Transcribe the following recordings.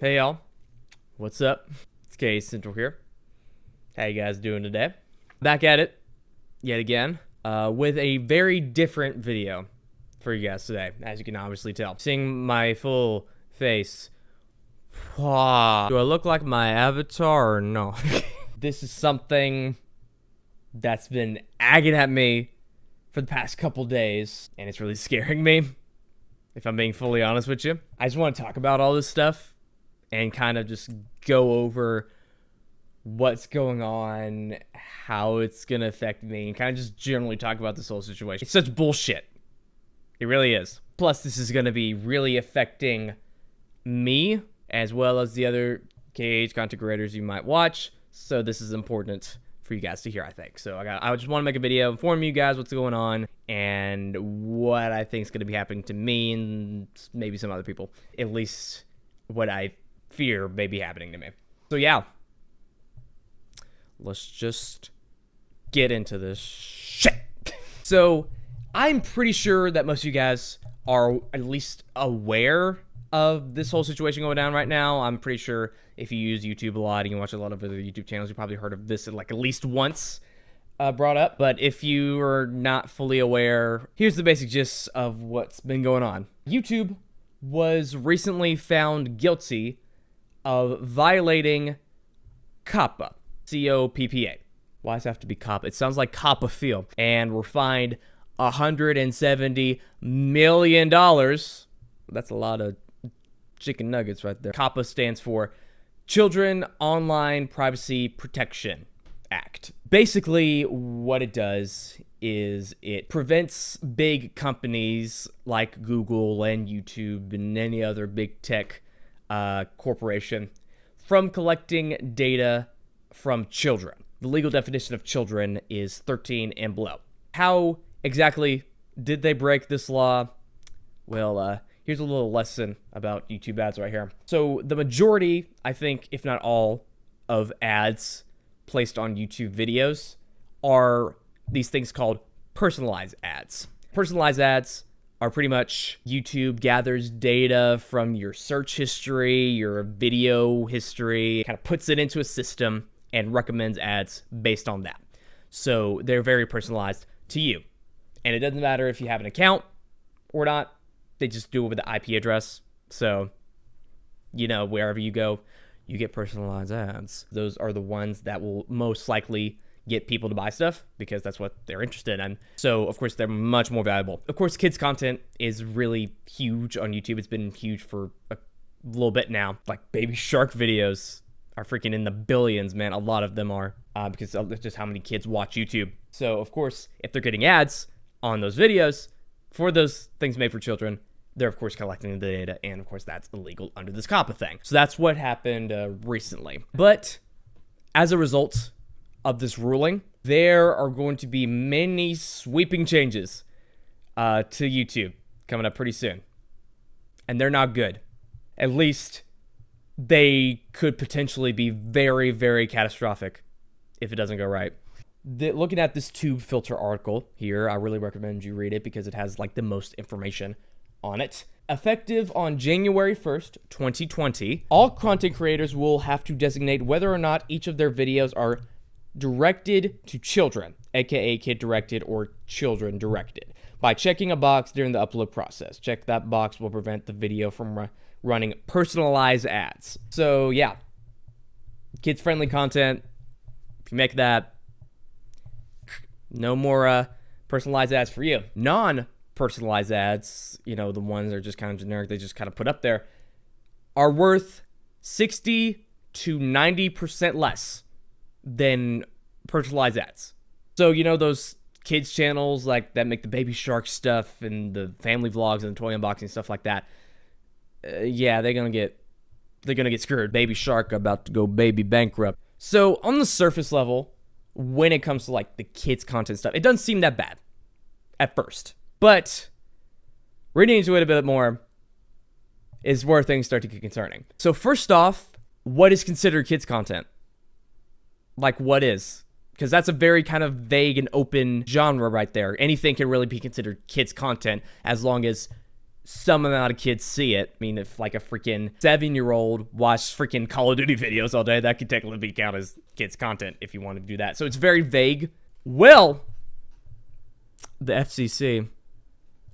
Hey y'all, what's up? It's K Central here. How you guys doing today? Back at it yet again with a very different video for you guys today, as you can obviously tell. Seeing my full face. Do I look like my avatar or no? This is something that's been agging at me for the past couple days, and it's really scaring me, if I'm being fully honest with you. I just want to talk about all this stuff and kind of just go over what's going on, how it's going to affect me, and kind of just generally talk about this whole situation. It's such bullshit. It really is. Plus, this is going to be really affecting me, as well as the other KH content creators you might watch. So this is important for you guys to hear, I think. So I just want to make a video, inform you guys what's going on, and what I think is going to be happening to me and maybe some other people. At least what I fear may be happening to me. So yeah, let's just get into this shit. So I'm pretty sure that most of you guys are at least aware of this whole situation going down right now. I'm pretty sure if you use YouTube a lot and you watch a lot of other YouTube channels, you probably heard of this like at least once brought up. But if you are not fully aware, here's the basic gist of what's been going on. YouTube was recently found guilty of violating COPPA, C-O-P-P-A. Why does it have to be COPPA? It sounds like COPPA feel. And we're fined $170 million. That's a lot of chicken nuggets right there. COPPA stands for Children Online Privacy Protection Act. Basically, what it does is it prevents big companies like Google and YouTube and any other big tech corporation from collecting data from children. The legal definition of children is 13 and below. How exactly did they break this law? Well, here's a little lesson about YouTube ads right here. So the majority, I think, if not all, of ads placed on YouTube videos are these things called personalized ads. Personalized ads are pretty much YouTube gathers data from your search history, your video history, kind of puts it into a system and recommends ads based on that. So they're very personalized to you. And it doesn't matter if you have an account or not. They just do it with the IP address. So, you know, wherever you go, you get personalized ads. Those are the ones that will most likely get people to buy stuff because that's what they're interested in. So, of course, they're much more valuable. Of course, kids content is really huge on YouTube. It's been huge for a little bit now. Like baby shark videos are freaking in the billions, man. A lot of them are because of just how many kids watch YouTube. So, of course, if they're getting ads on those videos for those things made for children, they're, of course, collecting the data, and, of course, that's illegal under this COPPA thing. So that's what happened recently. But as a result of this ruling, there are going to be many sweeping changes to YouTube coming up pretty soon. And they're not good. At least they could potentially be very, very catastrophic if it doesn't go right. Looking at this TubeFilter article here, I really recommend you read it because it has like the most information on it. Effective on January 1st, 2020, all content creators will have to designate whether or not each of their videos are directed to children, aka kid directed or children directed, by checking a box during the upload process. Check that box will prevent the video from running personalized ads. So yeah, kids-friendly content. If you make that, no more personalized ads for you. Non-personalized ads, you know, the ones that are just kind of generic, they just kind of put up there, are worth 60 to 90% less than personalized ads. So, you know, those kids channels like that make the baby shark stuff and the family vlogs and the toy unboxing stuff like that. Yeah, they're gonna get screwed. Baby shark about to go baby bankrupt. So on the surface level, when it comes to like the kids content stuff, it doesn't seem that bad at first. But reading into it a bit more is where things start to get concerning. So first off, what is considered kids content? Like what is? Because that's a very kind of vague and open genre right there. Anything can really be considered kids content as long as some amount of kids see it. I mean, if like a freaking 7-year-old watched freaking Call of Duty videos all day, that could technically count as kids' content if you want to do that. So it's very vague. Well, the FCC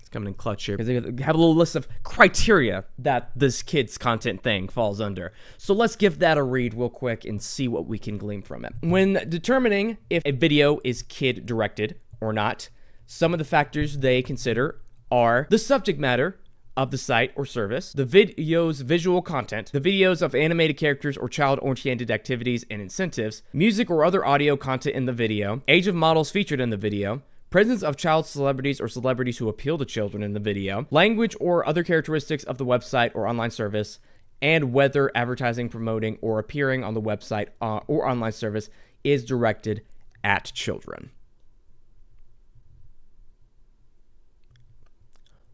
is coming in clutch here because they have a little list of criteria that this kids' content thing falls under. So let's give that a read real quick and see what we can glean from it. When determining if a video is kid-directed or not, some of the factors they consider are the subject matter of the site or service, the video's visual content, the videos of animated characters or child-oriented activities and incentives, music or other audio content in the video, age of models featured in the video, presence of child celebrities or celebrities who appeal to children in the video, language or other characteristics of the website or online service, and whether advertising, promoting, or appearing on the website or online service is directed at children.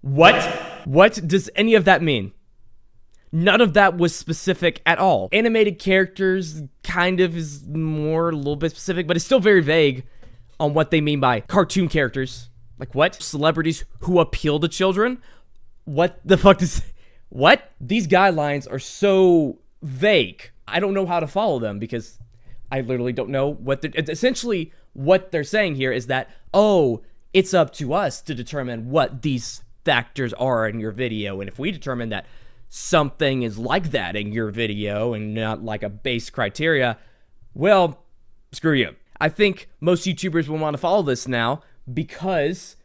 What does any of that mean? None of that was specific at all. Animated characters kind of is more a little bit specific, but it's still very vague on what they mean by cartoon characters. Like what? Celebrities who appeal to children? What the fuck is... What? These guidelines are so vague. I don't know how to follow them because I literally don't know what they're... Essentially, what they're saying here is that, oh, it's up to us to determine what these factors are in your video, and if we determine that something is like that in your video and not like a base criteria, well, screw you. I think most YouTubers will want to follow this now because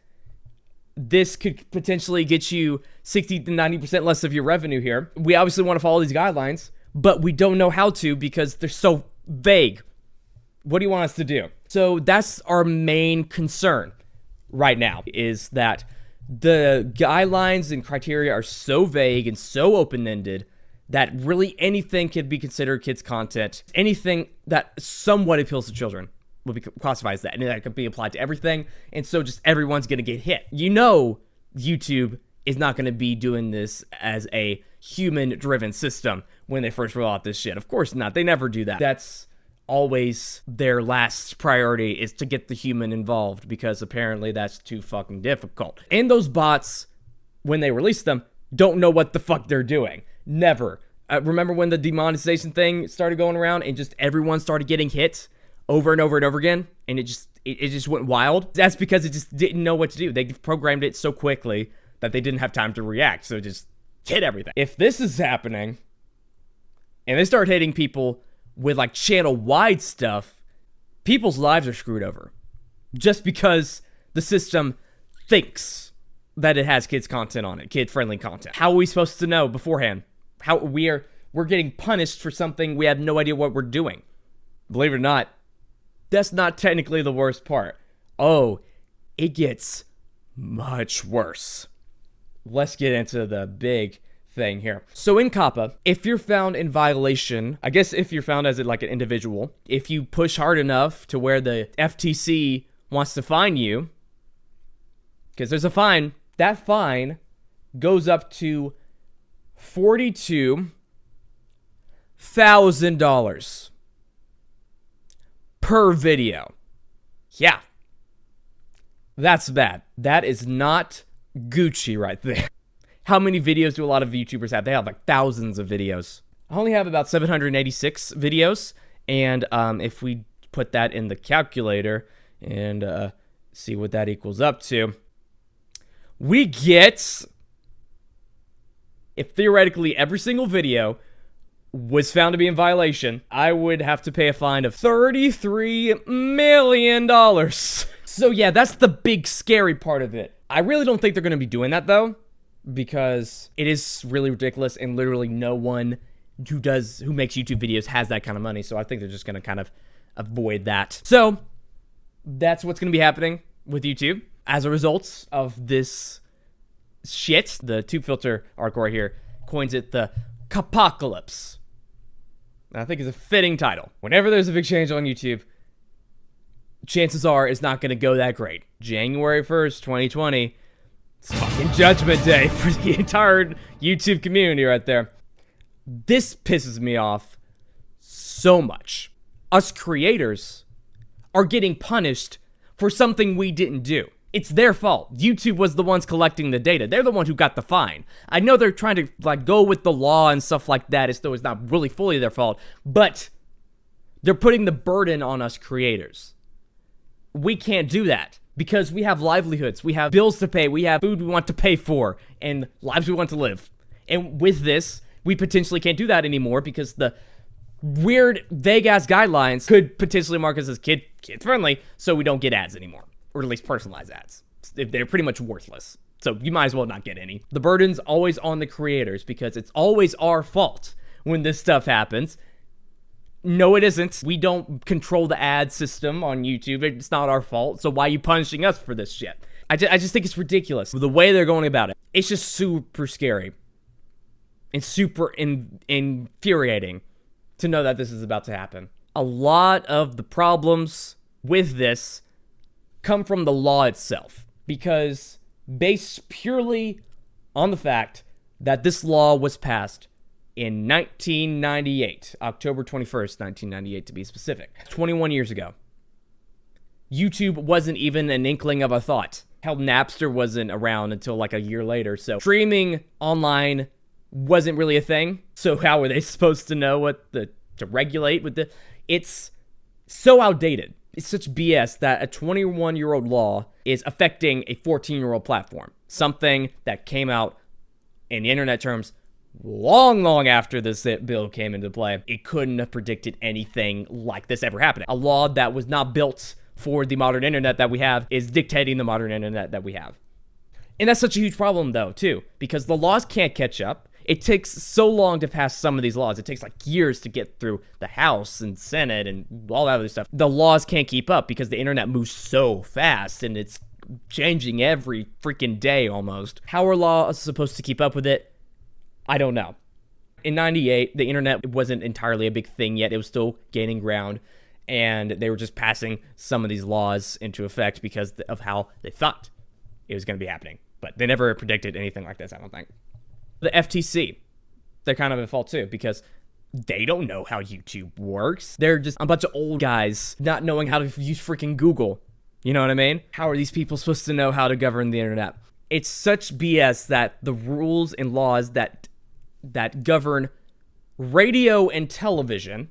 this could potentially get you 60 to 90% less of your revenue here. We obviously want to follow these guidelines, but we don't know how to because they're so vague. What do you want us to do? So that's our main concern right now, is that the guidelines and criteria are so vague and so open-ended that really anything could be considered kids' content. Anything that somewhat appeals to children will be classified as that, and that could be applied to everything, and so just everyone's going to get hit. You know YouTube is not going to be doing this as a human-driven system when they first roll out this shit. Of course not. They never do that. That's always their last priority, is to get the human involved, because apparently that's too fucking difficult. And those bots, when they release them, don't know what the fuck they're doing. Never. Remember when the demonetization thing started going around and just everyone started getting hit over and over and over again, and it just went wild? That's because it just didn't know what to do. They programmed it so quickly that they didn't have time to react, so it just hit everything. If this is happening and they start hitting people with like channel-wide stuff, people's lives are screwed over just because the system thinks that it has kids content on it, kid-friendly content. How are we supposed to know beforehand? How we're getting punished for something we have no idea what we're doing. Believe it or not, that's not technically the worst part. Oh, it gets much worse. Let's get into the big thing here. So in COPPA, if you're found in violation, I guess if you're found as like an individual, if you push hard enough to where the FTC wants to fine you, because there's a fine, that fine goes up to $42,000 per video. Yeah. That's bad. That is not Gucci right there. How many videos do a lot of YouTubers have? They have like thousands of videos. I only have about 786 videos, and if we put that in the calculator and see what that equals up to, we get, if theoretically every single video was found to be in violation, I would have to pay a fine of $33 million. So yeah, that's the big scary part of it. I really don't think they're going to be doing that though, because it is really ridiculous, and literally no one who makes YouTube videos has that kind of money. So I think they're just going to kind of avoid that. So that's what's going to be happening with YouTube as a result of this shit. The TubeFilter article right here coins it the coppacalypse. I think it's a fitting title. Whenever there's a big change on YouTube, chances are it's not going to go that great. January 1st, 2020, it's fucking Judgment Day for the entire YouTube community right there. This pisses me off so much. Us creators are getting punished for something we didn't do. It's their fault. YouTube was the ones collecting the data. They're the one who got the fine. I know they're trying to like go with the law and stuff like that as though it's not really fully their fault, but they're putting the burden on us creators. We can't do that because we have livelihoods, we have bills to pay, we have food we want to pay for, and lives we want to live. And with this, we potentially can't do that anymore because the weird, vague-ass guidelines could potentially mark us as kid-friendly, so we don't get ads anymore. Or at least personalized ads. They're pretty much worthless. So you might as well not get any. The burden's always on the creators because it's always our fault when this stuff happens. No, it isn't. We don't control the ad system on YouTube. It's not our fault. So why are you punishing us for this shit? I just think it's ridiculous. The way they're going about it, it's just super scary. And super infuriating to know that this is about to happen. A lot of the problems with this come from the law itself, because based purely on the fact that this law was passed in 1998, October 21st, 1998 to be specific, 21 years ago. YouTube wasn't even an inkling of a thought. Hell, Napster wasn't around until like a year later, so streaming online wasn't really a thing. So how were they supposed to know what to regulate with the... It's so outdated. It's such BS that a 21-year-old law is affecting a 14-year-old platform. Something that came out in the internet terms long after this bill came into play. It couldn't have predicted anything like this ever happening. A law that was not built for the modern internet that we have is dictating the modern internet that we have. And that's such a huge problem, though, too, because the laws can't catch up. It takes so long to pass some of these laws. It takes like years to get through the House and Senate and all that other stuff. The laws can't keep up because the internet moves so fast and it's changing every freaking day almost. How are laws supposed to keep up with it? I don't know. In 98, the internet wasn't entirely a big thing yet. It was still gaining ground, and they were just passing some of these laws into effect because of how they thought it was going to be happening. But they never predicted anything like this, I don't think. The FTC, they're kind of at fault too, because they don't know how YouTube works. They're just a bunch of old guys not knowing how to use freaking Google. You know what I mean? How are these people supposed to know how to govern the internet? It's such BS that the rules and laws that govern radio and television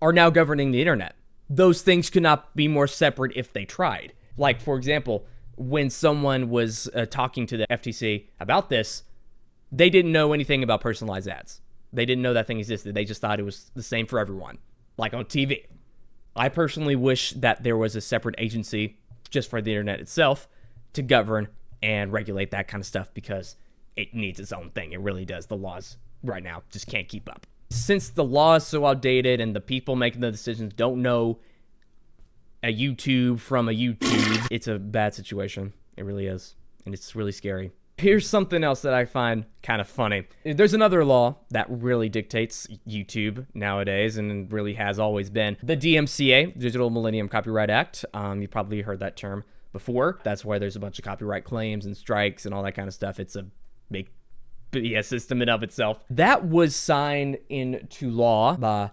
are now governing the internet. Those things could not be more separate if they tried. Like, for example, when someone was talking to the FTC about this, they didn't know anything about personalized ads. They didn't know that thing existed. They just thought it was the same for everyone, like on TV. I personally wish that there was a separate agency just for the internet itself to govern and regulate that kind of stuff, because it needs its own thing. It really does. The laws right now just can't keep up. Since the law is so outdated and the people making the decisions don't know a YouTube from a YouTube, it's a bad situation. It really is. And it's really scary. Here's something else that I find kind of funny. There's another law that really dictates YouTube nowadays, and really has always been. The DMCA, Digital Millennium Copyright Act. You probably heard that term before. That's why there's a bunch of copyright claims and strikes and all that kind of stuff. It's a big BS system in of itself. That was signed into law by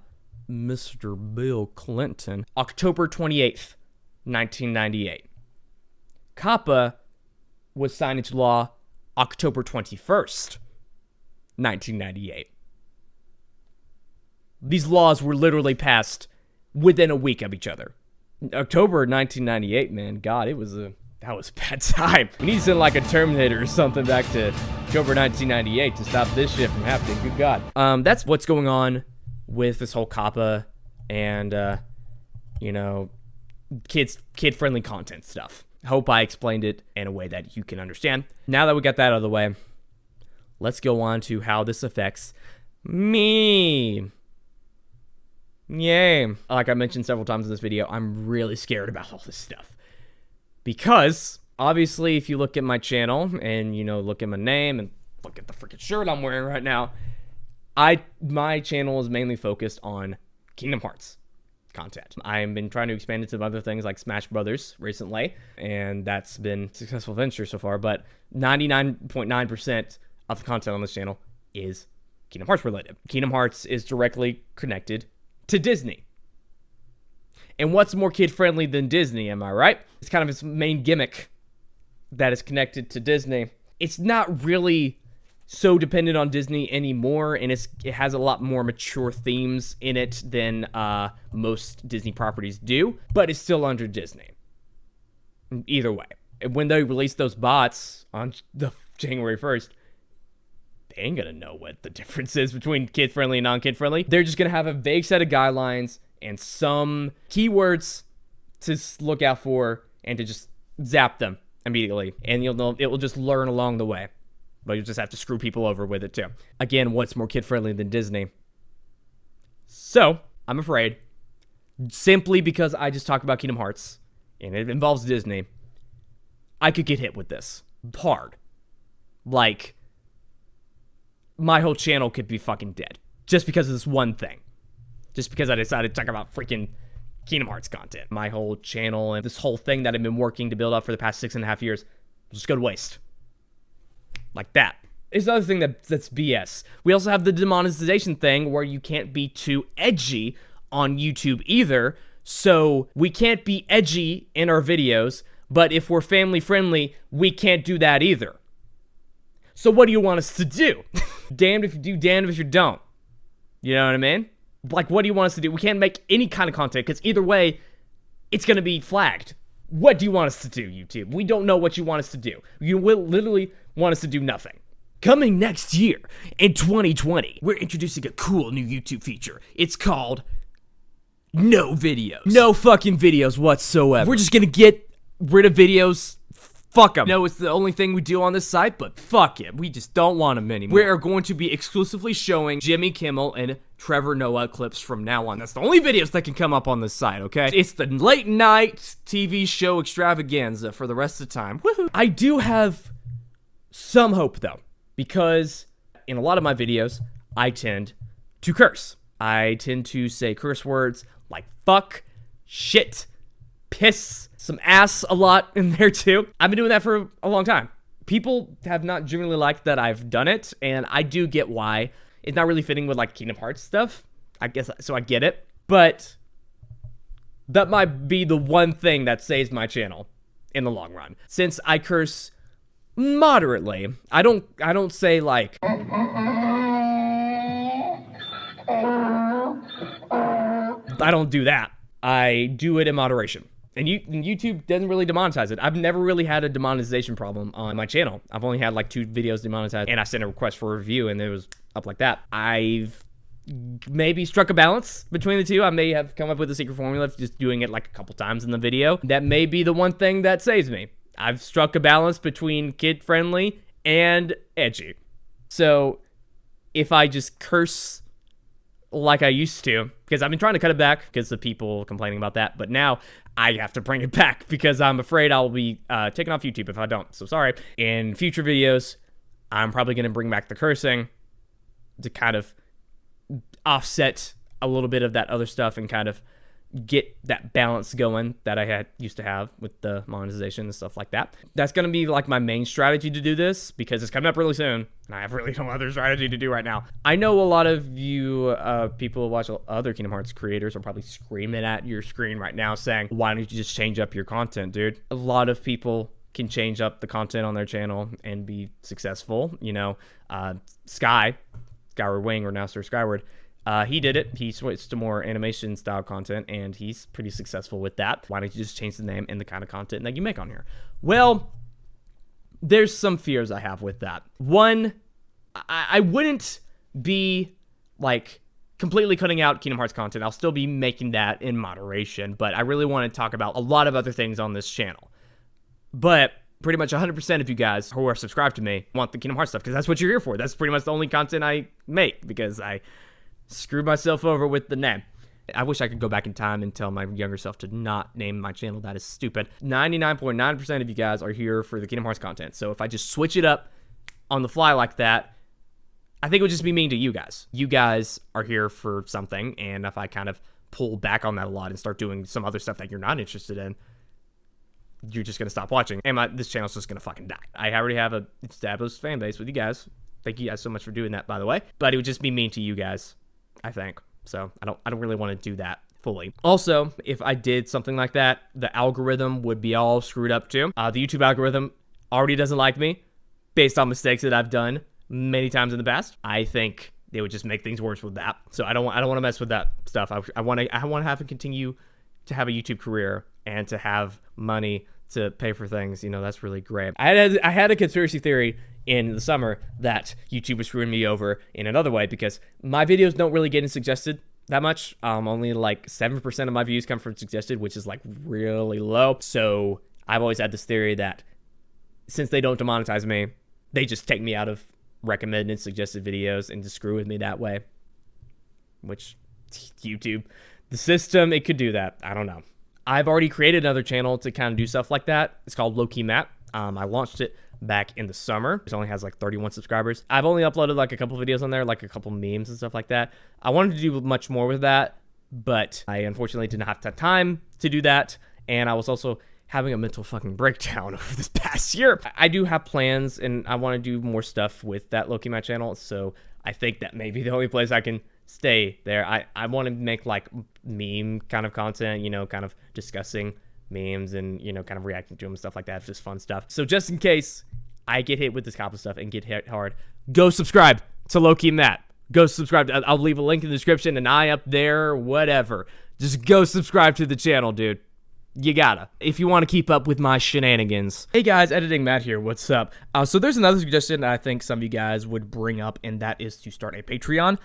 Mr. Bill Clinton, October 28th, 1998. COPPA was signed into law October 21st, 1998. These laws were literally passed within a week of each other. October 1998, man, God, that was a bad time. We need to send like a Terminator or something back to October 1998 to stop this shit from happening. Good God. That's what's going on with this whole COPPA and, kid-friendly content stuff. Hope I explained it in a way that you can understand. Now that we got that out of the way, let's go on to how this affects me. Yay. Like I mentioned several times in this video, I'm really scared about all this stuff. Because, obviously, if you look at my channel and, look at my name and look at the freaking shirt I'm wearing right now, my channel is mainly focused on Kingdom Hearts content. I've been trying to expand into other things like Smash Brothers recently, and that's been a successful venture so far, but 99.9% of the content on this channel is Kingdom Hearts related. Kingdom Hearts is directly connected to Disney. And what's more kid-friendly than Disney, am I right? It's kind of its main gimmick that is connected to Disney, it's not really so dependent on Disney anymore, and it has a lot more mature themes in it than most Disney properties do, but it's still under Disney. Either way, when they release those bots on the January 1st, they ain't gonna know what the difference is between kid-friendly and non-kid-friendly. They're just gonna have a vague set of guidelines and some keywords to look out for and to just zap them immediately, and you'll know it will just learn along the way. But you'll just have to screw people over with it too. Again, what's more kid-friendly than Disney? So, I'm afraid, simply because I just talked about Kingdom Hearts, and it involves Disney, I could get hit with this. Hard. Like, my whole channel could be fucking dead. Just because of this one thing. Just because I decided to talk about freaking Kingdom Hearts content. My whole channel and this whole thing that I've been working to build up for the past 6.5 years will just go to waste. Like that. It's another thing that's BS. We also have the demonetization thing where you can't be too edgy on YouTube either. So we can't be edgy in our videos, but if we're family friendly, we can't do that either. So what do you want us to do? Damned if you do, damned if you don't. You know what I mean? Like, what do you want us to do? We can't make any kind of content because either way, it's going to be flagged. What do you want us to do, YouTube? We don't know what you want us to do. You will literally want us to do nothing. Coming next year, in 2020, we're introducing a cool new YouTube feature. It's called No Videos. No fucking videos whatsoever. We're just gonna get rid of videos. Fuck them. No, it's the only thing we do on this site, but fuck it. We just don't want them anymore. We are going to be exclusively showing Jimmy Kimmel and Trevor Noah clips from now on. That's the only videos that can come up on this site, okay? It's the late night TV show extravaganza for the rest of the time. Woohoo! I do have some hope, though, because in a lot of my videos, I tend to curse. I tend to say curse words like fuck, shit, piss, some ass a lot in there too. I've been doing that for a long time. People have not generally liked that I've done it, and I do get why. It's not really fitting with like Kingdom Hearts stuff, I guess, so I get it. But that might be the one thing that saves my channel in the long run. Since I curse moderately, I don't say like I don't do that. I do it in moderation. And YouTube doesn't really demonetize it. I've never really had a demonetization problem on my channel. I've only had like 2 videos demonetized, and I sent a request for a review, and it was up like that. I've maybe struck a balance between the two. I may have come up with a secret formula of just doing it like a couple times in the video. That may be the one thing that saves me. I've struck a balance between kid-friendly and edgy. So if I just curse like I used to, because I've been trying to cut it back because of people complaining about that, but now I have to bring it back because I'm afraid I'll be taken off YouTube if I don't. So sorry. In future videos, I'm probably going to bring back the cursing to kind of offset a little bit of that other stuff and kind of get that balance going that I used to have with the monetization and stuff like that. That's going to be like my main strategy to do this because it's coming up really soon and I have really no other strategy to do right now. I know a lot of you people who watch other Kingdom Hearts creators are probably screaming at your screen right now saying, why don't you just change up your content, dude? A lot of people can change up the content on their channel and be successful. You know, Skyward Wing, or now Sir Skyward, he did it. He switched to more animation style content, and he's pretty successful with that. Why don't you just change the name and the kind of content that you make on here? Well, there's some fears I have with that. One, I wouldn't be like completely cutting out Kingdom Hearts content. I'll still be making that in moderation, but I really want to talk about a lot of other things on this channel. But pretty much 100% of you guys who are subscribed to me want the Kingdom Hearts stuff because that's what you're here for. That's pretty much the only content I make because I screwed myself over with the name. I wish I could go back in time and tell my younger self to not name my channel. That is stupid. 99.9% of you guys are here for the Kingdom Hearts content. So if I just switch it up on the fly like that, I think it would just be mean to you guys. You guys are here for something, and if I kind of pull back on that a lot and start doing some other stuff that you're not interested in, you're just going to stop watching, and this channel's just going to fucking die. I already have an established fan base with you guys. Thank you guys so much for doing that, by the way. But it would just be mean to you guys, I think. So I don't really want to do that fully. Also, if I did something like that, the algorithm would be all screwed up too. The YouTube algorithm already doesn't like me based on mistakes that I've done many times in the past, I think they would just make things worse with that. So I don't want to mess with that stuff. I want to have to continue to have a YouTube career and to have money to pay for things. You know, that's really great. I had a conspiracy theory in the summer that YouTube was screwing me over in another way because my videos don't really get suggested that much. Only like 7% of my views come from suggested, which is like really low. So I've always had this theory that since they don't demonetize me, they just take me out of recommended suggested videos and just screw with me that way. Which, YouTube, the system, it could do that. I don't know. I've already created another channel to kind of do stuff like that. It's called lowkeymatt. I launched it back in the summer. It only has like 31 subscribers. I've only uploaded like a couple videos on there, like a couple memes and stuff like that. I wanted to do much more with that, but I unfortunately did not have time to do that. And I was also having a mental fucking breakdown over this past year. I do have plans and I want to do more stuff with that lowkeymatt channel. So I think that may be the only place I can stay there. I want to make like meme kind of content, you know, kind of discussing memes and, you know, kind of reacting to them and stuff like that. It's just fun stuff. So just in case I get hit with this COPPA'd stuff and get hit hard, go subscribe to lowkeymatt. Go subscribe. I'll leave a link in the description, an eye up there, whatever. Just go subscribe to the channel, dude. You gotta, if you want to keep up with my shenanigans. Hey guys, Editing Matt here, what's up? So there's another suggestion that I think some of you guys would bring up, and that is to start a Patreon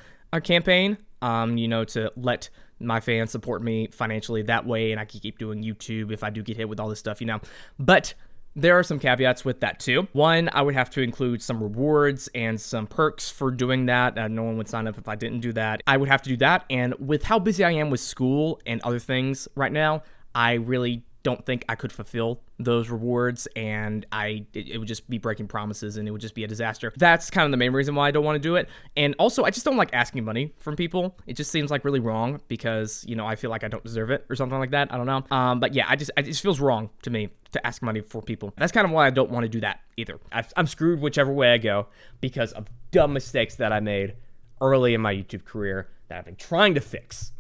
campaign, you know, to let my fans support me financially that way, and I can keep doing YouTube if I do get hit with all this stuff, you know. But there are some caveats with that too. One, I would have to include some rewards and some perks for doing that. No one would sign up if I didn't do that. I would have to do that, and with how busy I am with school and other things right now, I really don't think I could fulfill those rewards, and it would just be breaking promises, and it would just be a disaster. That's kind of the main reason why I don't want to do it. And also, I just don't like asking money from people. It just seems like really wrong because, you know, I feel like I don't deserve it or something like that. I don't know. But yeah, it just feels wrong to me to ask money for people. That's kind of why I don't want to do that either. I'm screwed whichever way I go because of dumb mistakes that I made early in my YouTube career that I've been trying to fix.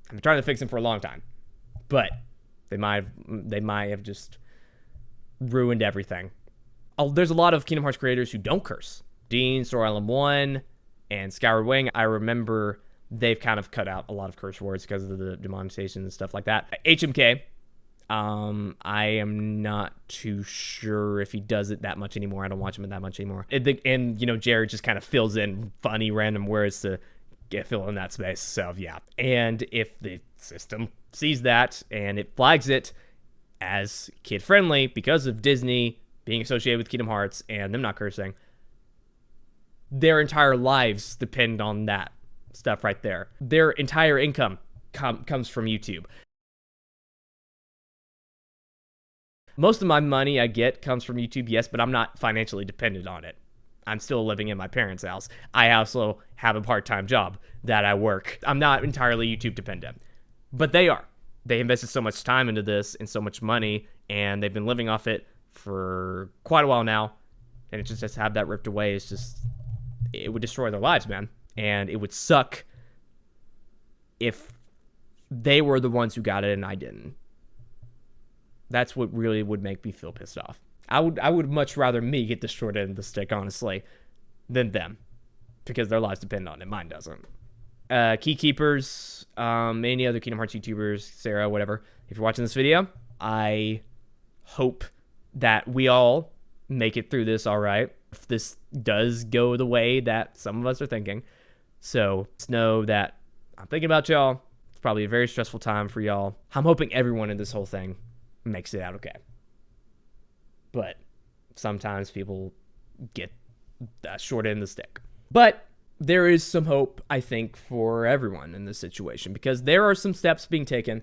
I've been trying to fix them for a long time, but they might have just ruined everything. There's a lot of Kingdom Hearts creators who don't curse. Dean, Story Island 1, and Skyward Wing. I remember they've kind of cut out a lot of curse words because of the demonetization and stuff like that. HMK, I am not too sure if he does it that much anymore. I don't watch him that much anymore. And you know, Jared just kind of fills in funny random words to fill in that space. So yeah. And if the system sees that and it flags it as kid friendly because of Disney being associated with Kingdom Hearts and them not cursing, their entire lives depend on that stuff right there. Their entire income comes from YouTube. Most of my money I get comes from YouTube, yes, but I'm not financially dependent on it. I'm still living in my parents' house. I also have a part-time job that I work. I'm not entirely YouTube dependent, but they are. They invested so much time into this and so much money, and they've been living off it for quite a while now. And it just to have that ripped away is just, it would destroy their lives, man. And it would suck if they were the ones who got it and I didn't. That's what really would make me feel pissed off. I would much rather me get the short end of the stick, honestly, than them, because their lives depend on it. Mine doesn't. Keykeepers, any other Kingdom Hearts YouTubers, Sarah, whatever. If you're watching this video, I hope that we all make it through this all right. If this does go the way that some of us are thinking. So just know that I'm thinking about y'all. It's probably a very stressful time for y'all. I'm hoping everyone in this whole thing makes it out okay. But sometimes people get that short end of the stick. But there is some hope, I think, for everyone in this situation, because there are some steps being taken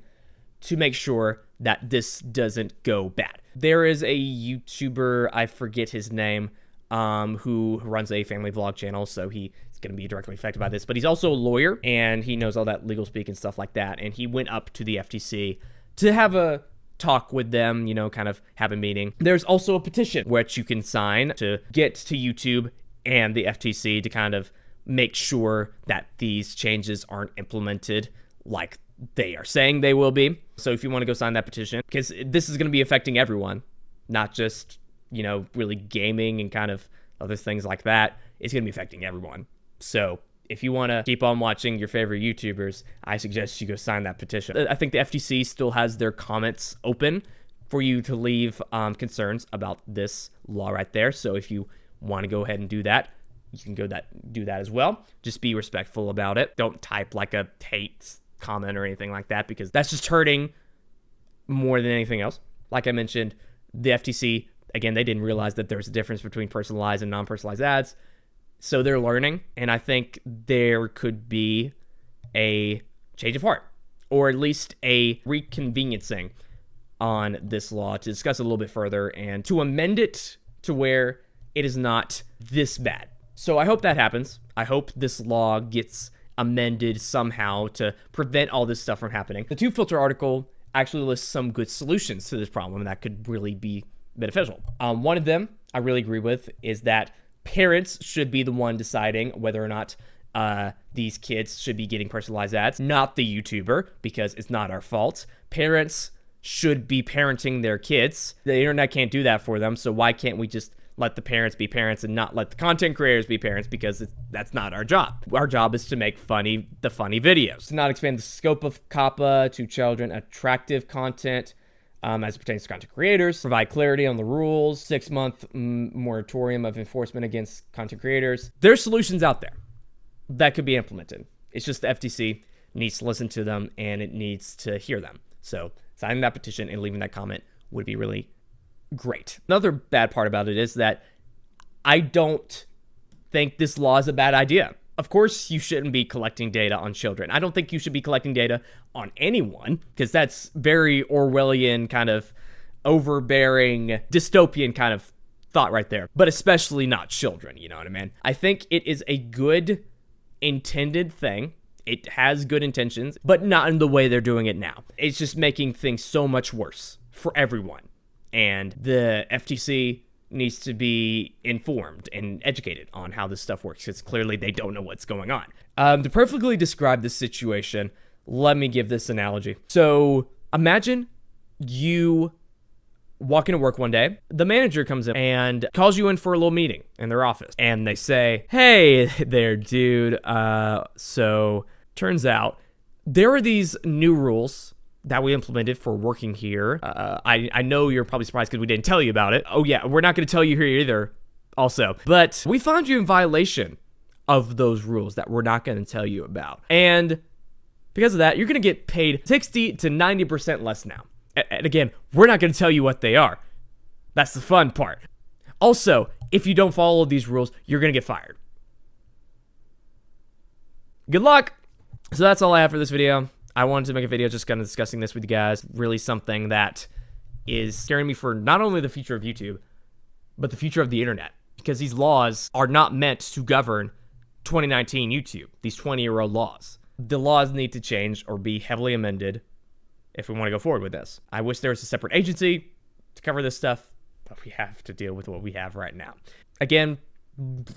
to make sure that this doesn't go bad. There is a YouTuber, I forget his name, who runs a family vlog channel, so he's going to be directly affected by this, but he's also a lawyer, and he knows all that legal speak and stuff like that, and he went up to the FTC to have a talk with them, you know, kind of have a meeting. There's also a petition which you can sign to get to YouTube and the FTC to kind of make sure that these changes aren't implemented like they are saying they will be. So if you want to go sign that petition, because this is going to be affecting everyone, not just you know, really gaming and kind of other things like that, it's going to be affecting everyone. So if you want to keep on watching your favorite YouTubers, I suggest you go sign that petition. I think the FTC still has their comments open for you to leave concerns about this law right there. So if you want to go ahead and do that, you can do that as well. Just be respectful about it. Don't type like a hate comment or anything like that, because that's just hurting more than anything else. Like I mentioned, the FTC, again, they didn't realize that there's a difference between personalized and non-personalized ads. So they're learning, and I think there could be a change of heart, or at least a reconveniencing on this law to discuss it a little bit further and to amend it to where it is not this bad. So I hope that happens. I hope this law gets amended somehow to prevent all this stuff from happening. The TubeFilter article actually lists some good solutions to this problem that could really be beneficial. One of them I really agree with is that parents should be the one deciding whether or not these kids should be getting personalized ads, not the YouTuber, because it's not our fault. Parents should be parenting their kids. The internet can't do that for them, so why can't we just let the parents be parents and not let the content creators be parents, because that's not our job. Our job is to make funny videos. To not expand the scope of COPPA to children attractive content as it pertains to content creators, provide clarity on the rules, 6-month moratorium of enforcement against content creators. There's solutions out there that could be implemented. It's just the FTC needs to listen to them, and it needs to hear them. So signing that petition and leaving that comment would be really great. Another bad part about it is that I don't think this law is a bad idea. Of course, you shouldn't be collecting data on children. I don't think you should be collecting data on anyone, because that's very Orwellian, kind of overbearing, dystopian kind of thought right there. But especially not children, you know what I mean? I think it is a good intended thing. It has good intentions, but not in the way they're doing it now. It's just making things so much worse for everyone. And the FTC needs to be informed and educated on how this stuff works, because clearly they don't know what's going on. To perfectly describe this situation, let me give this analogy. So imagine you walk into work one day, the manager comes in and calls you in for a little meeting in their office, and they say, "Hey there, dude. So turns out there are these new rules that we implemented for working here. I know you're probably surprised because we didn't tell you about it. Oh yeah, we're not going to tell you here either also. But we found you in violation of those rules that we're not going to tell you about. And because of that, you're going to get paid 60 to 90% less now. And again, we're not going to tell you what they are. That's the fun part. Also, if you don't follow these rules, you're going to get fired. Good luck. So that's all I have for this video. I wanted to make a video just kind of discussing this with you guys. Really something that is scaring me for not only the future of YouTube, but the future of the internet. Because these laws are not meant to govern 2019 YouTube, these 20-year-old laws. The laws need to change or be heavily amended if we want to go forward with this. I wish there was a separate agency to cover this stuff, but we have to deal with what we have right now. Again,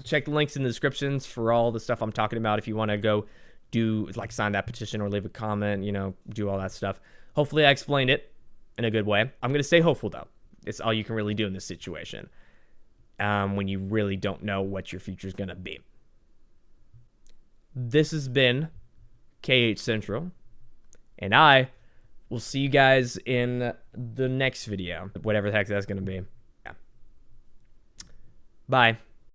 check the links in the descriptions for all the stuff I'm talking about if you want to go do, like, sign that petition or leave a comment, you know, do all that stuff. Hopefully I explained it in a good way. I'm going to stay hopeful, though. It's all you can really do in this situation when you really don't know what your future is going to be. This has been KH Central, and I will see you guys in the next video, whatever the heck that's going to be. Yeah. Bye.